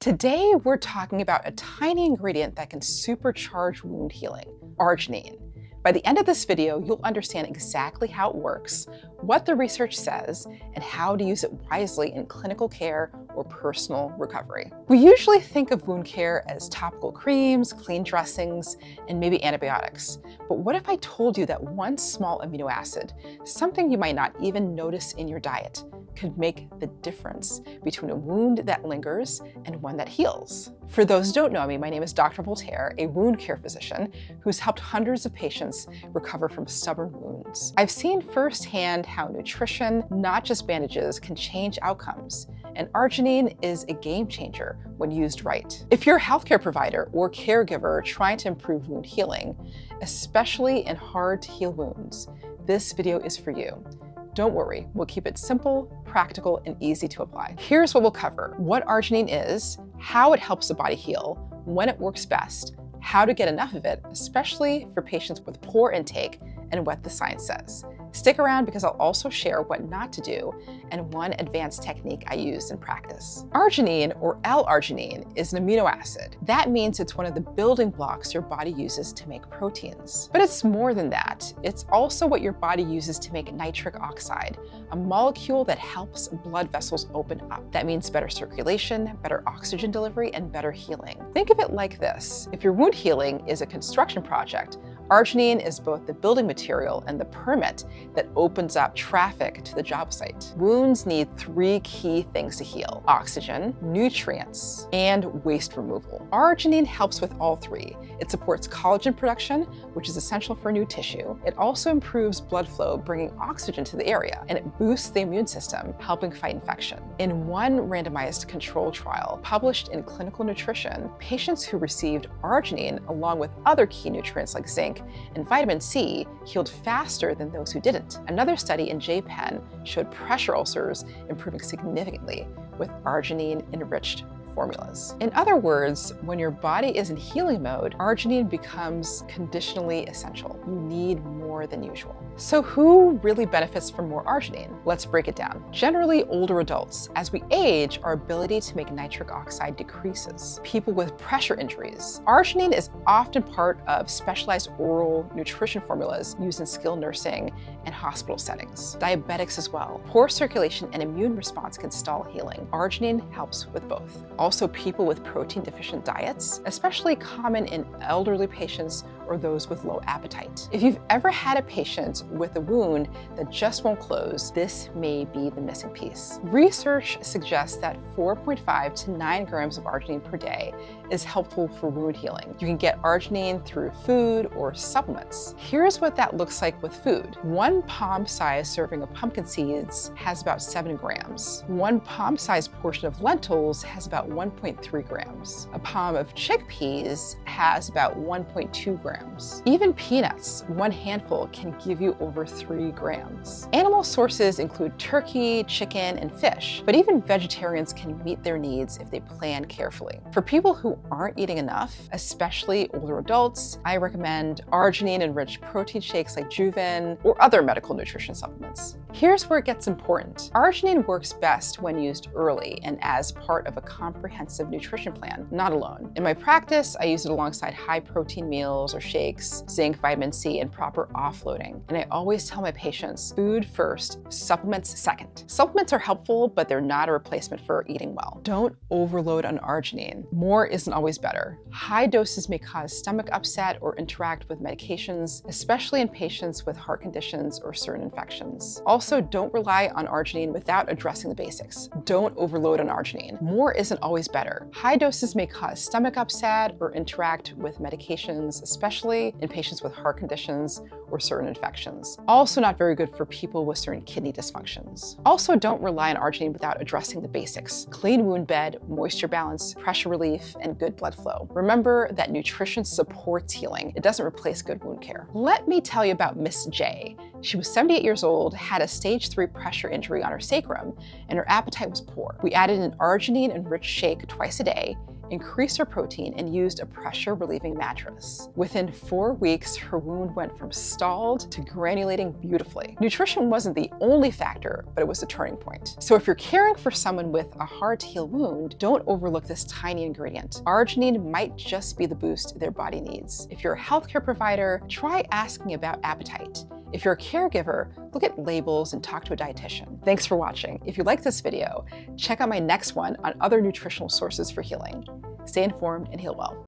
Today, we're talking about a tiny ingredient that can supercharge wound healing, arginine. By the end of this video, you'll understand exactly how it works, what the research says, and how to use it wisely in clinical care or personal recovery. We usually think of wound care as topical creams, clean dressings, and maybe antibiotics. But what if I told you that one small amino acid, something you might not even notice in your diet, could make the difference between a wound that lingers and one that heals? For those who don't know me, my name is Dr. Voltaire, a wound care physician who's helped hundreds of patients recover from stubborn wounds. I've seen firsthand how nutrition, not just bandages, can change outcomes, and arginine is a game changer when used right. If you're a healthcare provider or caregiver trying to improve wound healing, especially in hard-to-heal wounds, this video is for you. Don't worry, we'll keep it simple, practical, and easy to apply. Here's what we'll cover: what arginine is, how it helps the body heal, when it works best, how to get enough of it, especially for patients with poor intake, and what the science says. Stick around because I'll also share what not to do and one advanced technique I use in practice. Arginine, or L-arginine, is an amino acid. That means it's one of the building blocks your body uses to make proteins. But it's more than that. It's also what your body uses to make nitric oxide, a molecule that helps blood vessels open up. That means better circulation, better oxygen delivery, and better healing. Think of it like this: if your wound healing is a construction project, arginine is both the building material and the permit that opens up traffic to the job site. Wounds need three key things to heal: oxygen, nutrients, and waste removal. Arginine helps with all three. It supports collagen production, which is essential for new tissue. It also improves blood flow, bringing oxygen to the area, and it boosts the immune system, helping fight infection. In one randomized control trial published in Clinical Nutrition, patients who received arginine along with other key nutrients like zinc and vitamin C healed faster than those who didn't. Another study in JPEN showed pressure ulcers improving significantly with arginine-enriched formulas. In other words, when your body is in healing mode, arginine becomes conditionally essential. You need more than usual. So who really benefits from more arginine? Let's break it down. Generally, older adults. As we age, our ability to make nitric oxide decreases. People with pressure injuries. Arginine is often part of specialized oral nutrition formulas used in skilled nursing and hospital settings. Diabetics as well. Poor circulation and immune response can stall healing. Arginine helps with both. Also, people with protein-deficient diets, especially common in elderly patients or those with low appetite. If you've ever had a patient with a wound that just won't close, this may be the missing piece. Research suggests that 4.5 to 9 grams of arginine per day is helpful for wound healing. You can get arginine through food or supplements. Here's what that looks like with food. One palm-sized serving of pumpkin seeds has about 7 grams. One palm-sized portion of lentils has about 1.3 grams. A palm of chickpeas has about 1.2 grams. Even peanuts, one handful, can give you over 3 grams. Animal sources include turkey, chicken, and fish, but even vegetarians can meet their needs if they plan carefully. For people who aren't eating enough, especially older adults, I recommend arginine-enriched protein shakes like Juven or other medical nutrition supplements. Here's where it gets important. Arginine works best when used early and as part of a comprehensive nutrition plan, not alone. In my practice, I use it alongside high-protein meals or shakes, zinc, vitamin C, and proper offloading. And I always tell my patients, food first, supplements second. Supplements are helpful, but they're not a replacement for eating well. Don't overload on arginine. More isn't always better. High doses may cause stomach upset or interact with medications, especially in patients with heart conditions or certain infections. Also, don't rely on arginine without addressing the basics. Don't overload on arginine. More isn't always better. High doses may cause stomach upset or interact with medications, especially in patients with heart conditions or certain infections. Also not very good for people with certain kidney dysfunctions. Also, don't rely on arginine without addressing the basics: clean wound bed, moisture balance, pressure relief, and good blood flow. Remember that nutrition supports healing. It doesn't replace good wound care. Let me tell you about Miss J. She was 78 years old, had a stage 3 pressure injury on her sacrum, and her appetite was poor. We added an arginine-enriched shake twice a day, increased her protein, and used a pressure-relieving mattress. Within 4 weeks, her wound went from stalled to granulating beautifully. Nutrition wasn't the only factor, but it was a turning point. So if you're caring for someone with a hard-to-heal wound, don't overlook this tiny ingredient. Arginine might just be the boost their body needs. If you're a healthcare provider, try asking about appetite. If you're a caregiver, look at labels and talk to a dietitian. Thanks for watching. If you like this video, check out my next one on other nutritional sources for healing. Stay informed and heal well.